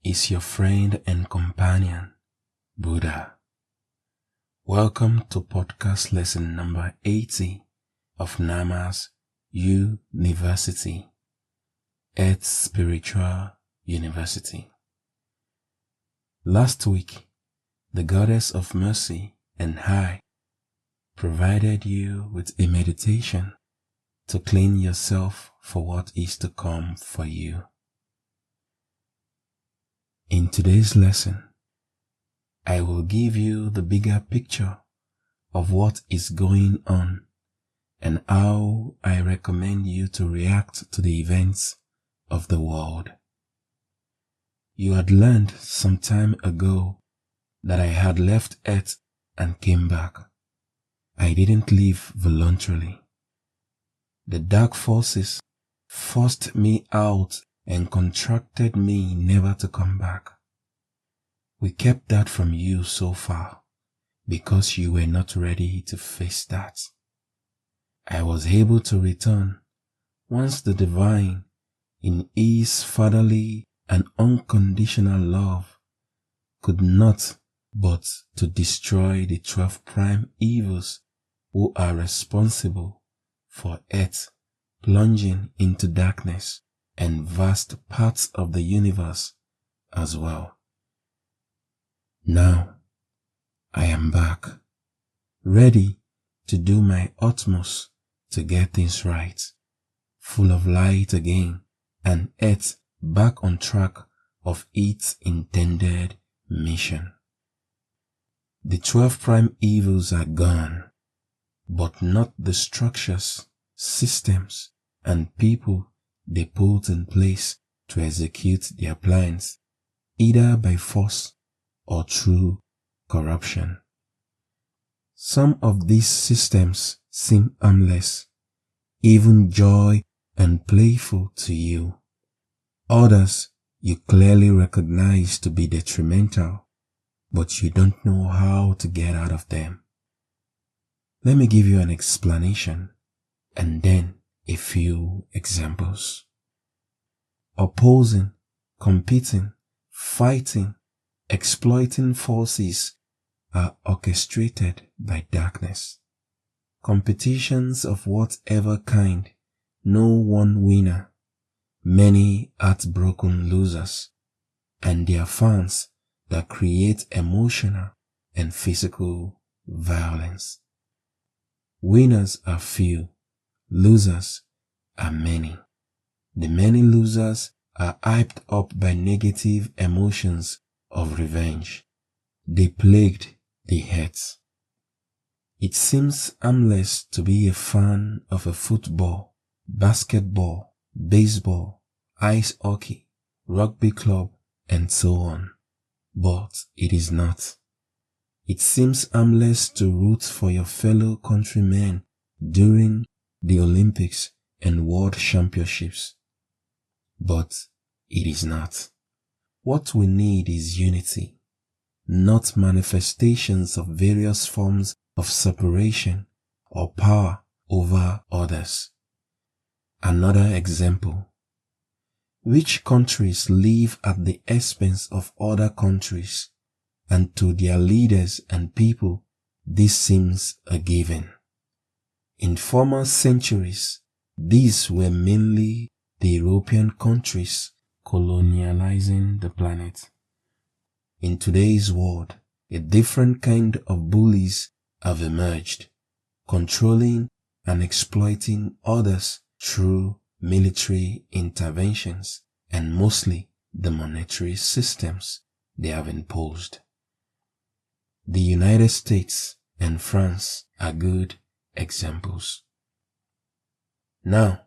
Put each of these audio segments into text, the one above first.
is your friend and companion, Buddha. Welcome to podcast lesson number 80 of Nama's University, Earth's Spiritual University. Last week, the Goddess of Mercy and I provided you with a meditation to clean yourself for what is to come for you. In today's lesson, I will give you the bigger picture of what is going on and how I recommend you to react to the events of the world. You had learned some time ago that I had left Earth and came back. I didn't leave voluntarily. The dark forces forced me out and contracted me never to come back. We kept that from you so far because you were not ready to face that. I was able to return once the divine, in his fatherly and unconditional love, could not but to destroy the 12 prime evils who are responsible for Earth plunging into darkness and vast parts of the universe as well. Now, I am back, ready to do my utmost to get things right, full of light again, and Earth back on track of its intended mission. The 12 prime evils are gone, but not the structures, systems, and people they put in place to execute their plans, either by force or through corruption. Some of these systems seem harmless, even joy and playful to you. Others you clearly recognize to be detrimental, but you don't know how to get out of them. Let me give you an explanation and then a few examples. Opposing, competing, fighting, exploiting forces are orchestrated by darkness. Competitions of whatever kind, no one winner, many heartbroken losers, and their fans that create emotional and physical violence. Winners are few, losers are many. The many losers are hyped up by negative emotions of revenge. They plagued the heads. It seems harmless to be a fan of a football, basketball, baseball, ice hockey, rugby club, and so on. But it is not. It seems harmless to root for your fellow countrymen during the Olympics and World Championships. But it is not. What we need is unity, not manifestations of various forms of separation or power over others. Another example. Which countries live at the expense of other countries, and to their leaders and people this seems a given. In former centuries, these were mainly the European countries colonializing the planet. In today's world, a different kind of bullies have emerged, controlling and exploiting others through military interventions and mostly the monetary systems they have imposed. The United States and France are good examples. Now,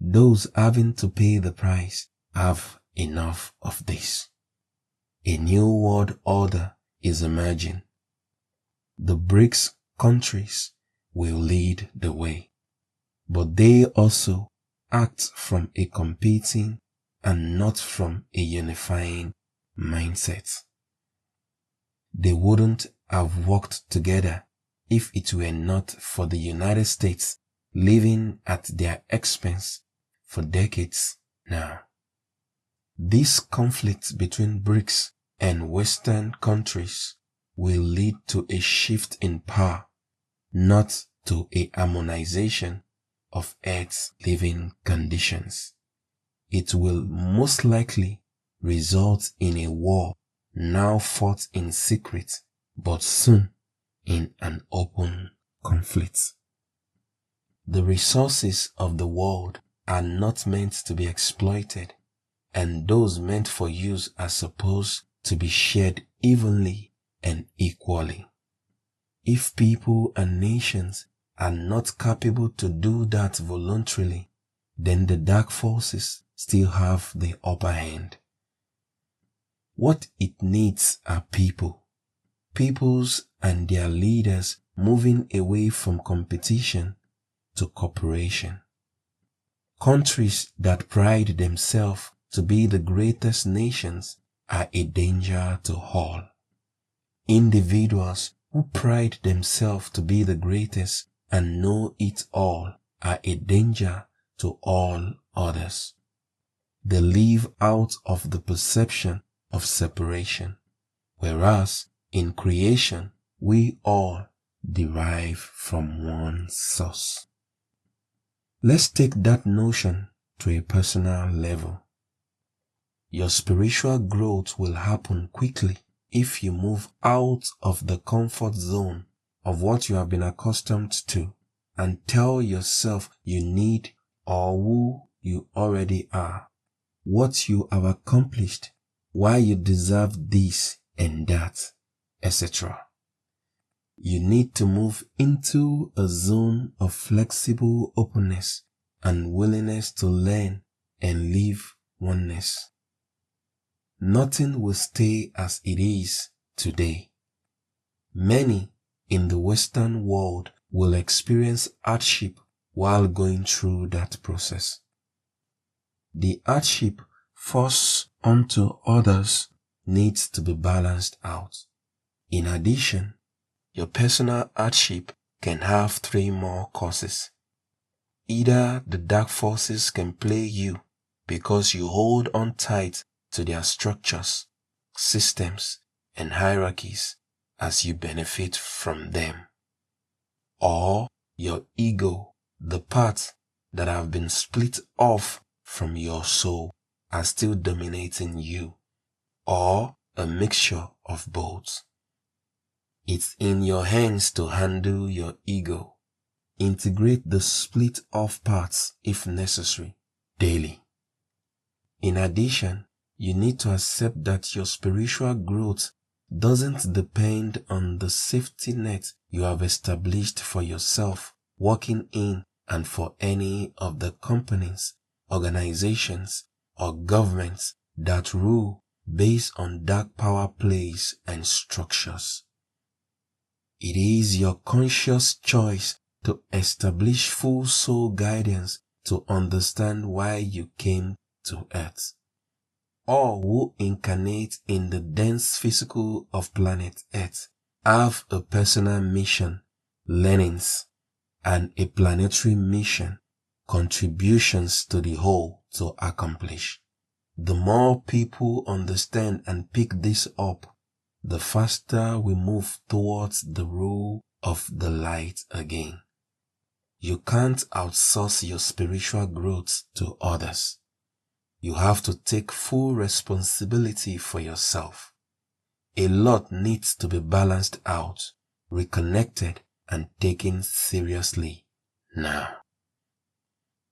those having to pay the price have enough of this. A new world order is emerging. The BRICS countries will lead the way, but they also act from a competing and not from a unifying mindset. They wouldn't have worked together if it were not for the United States living at their expense for decades now. This conflict between BRICS and Western countries will lead to a shift in power, not to a harmonization of Earth's living conditions. It will most likely result in a war now fought in secret, but soon in an open conflict. The resources of the world are not meant to be exploited, and those meant for use are supposed to be shared evenly and equally. If people and nations are not capable to do that voluntarily, then the dark forces still have the upper hand. What it needs are peoples and their leaders moving away from competition to cooperation. Countries that pride themselves to be the greatest nations are a danger to all. Individuals who pride themselves to be the greatest and know it all are a danger to all others. They live out of the perception of separation, whereas in creation we all derive from one source. Let's take that notion to a personal level. Your spiritual growth will happen quickly if you move out of the comfort zone of what you have been accustomed to and tell yourself you need or who you already are, what you have accomplished, why you deserve this and that, etc. You need to move into a zone of flexible openness and willingness to learn and live oneness. Nothing will stay as it is today. Many in the Western world will experience hardship while going through that process. The hardship forced onto others needs to be balanced out. In addition, your personal hardship can have 3 more causes. Either the dark forces can play you because you hold on tight to their structures, systems, and hierarchies as you benefit from them. Or your ego, the parts that have been split off from your soul, are still dominating you, or a mixture of both. It's in your hands to handle your ego. Integrate the split off parts if necessary, daily. In addition, you need to accept that your spiritual growth doesn't depend on the safety net you have established for yourself, working in and for any of the companies, organizations, or governments that rule based on dark power plays and structures. It is your conscious choice to establish full soul guidance to understand why you came to earth. All who incarnate in the dense physical of planet Earth have a personal mission, learnings, and a planetary mission, contributions to the whole to accomplish. The more people understand and pick this up, the faster we move towards the rule of the light again. You can't outsource your spiritual growth to others. You have to take full responsibility for yourself. A lot needs to be balanced out, reconnected, and taken seriously now.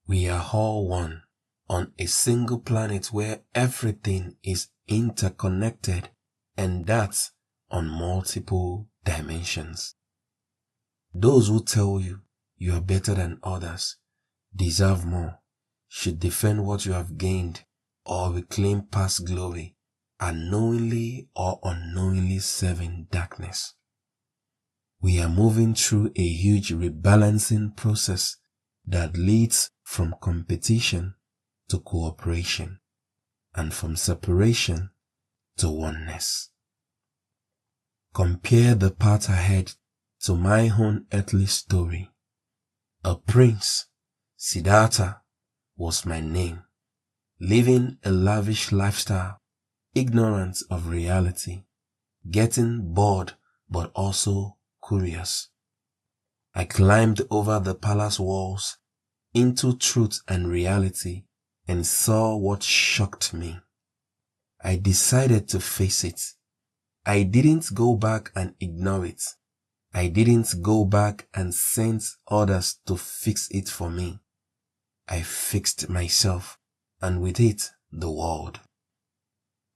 We are all one on a single planet where everything is interconnected, and that's on multiple dimensions. Those who tell you you are better than others, deserve more, should defend what you have gained, or reclaim past glory, are knowingly or unknowingly serving darkness. We are moving through a huge rebalancing process that leads from competition to cooperation, and from separation to oneness. Compare the path ahead to my own earthly story. A prince, Siddhartha, was my name. living a lavish lifestyle, ignorant of reality, getting bored but also curious. I climbed over the palace walls into truth and reality and saw what shocked me. I decided to face it. I didn't go back and ignore it. I didn't go back and send others to fix it for me. I fixed myself, and with it, the world.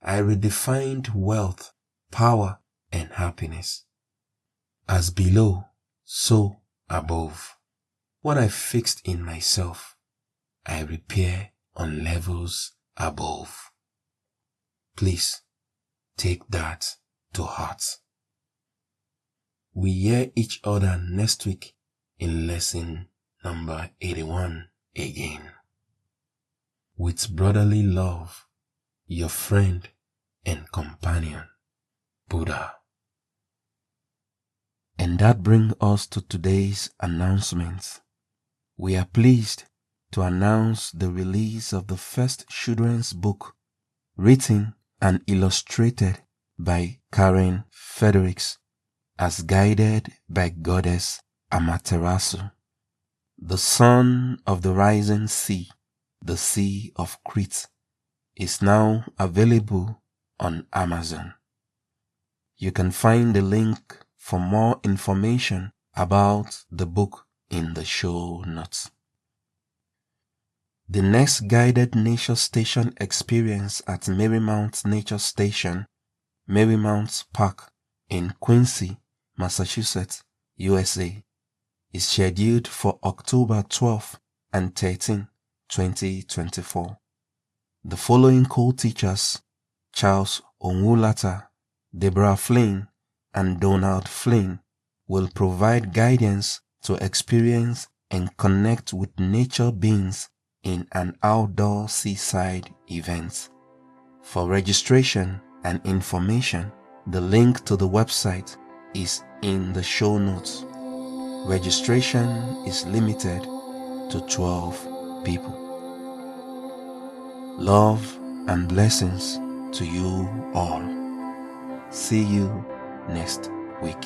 I redefined wealth, power, and happiness. As below, so above. What I fixed in myself, I repair on levels above. Please take that to heart. We hear each other next week in lesson number 81 again. With brotherly love, your friend and companion, Buddha. And that brings us to today's announcement. We are pleased to announce the release of the first children's book, written and illustrated by Karen Fredericks, as guided by Goddess Amaterasu. The Son of the Rising Sea, the Sea of Crete, is now available on Amazon. You can find the link for more information about the book in the show notes. The next guided nature station experience at Marymount Nature Station, Marymount Park in Quincy, Massachusetts, USA, is scheduled for October 12 and 13, 2024. The following co-teachers, Charles Onwulata, Deborah Flynn, and Donald Flynn, will provide guidance to experience and connect with nature beings in an outdoor seaside event. For registration and information, the link to the website is in the show notes. Registration is limited to 12 people. Love and blessings to you all. See you next week.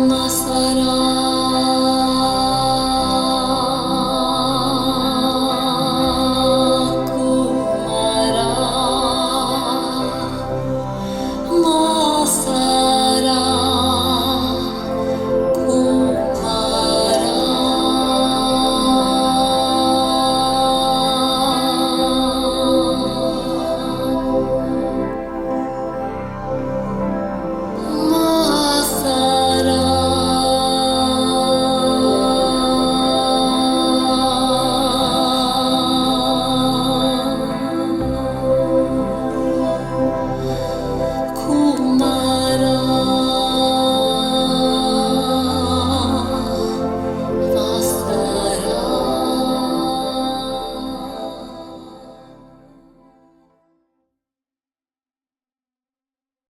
Masara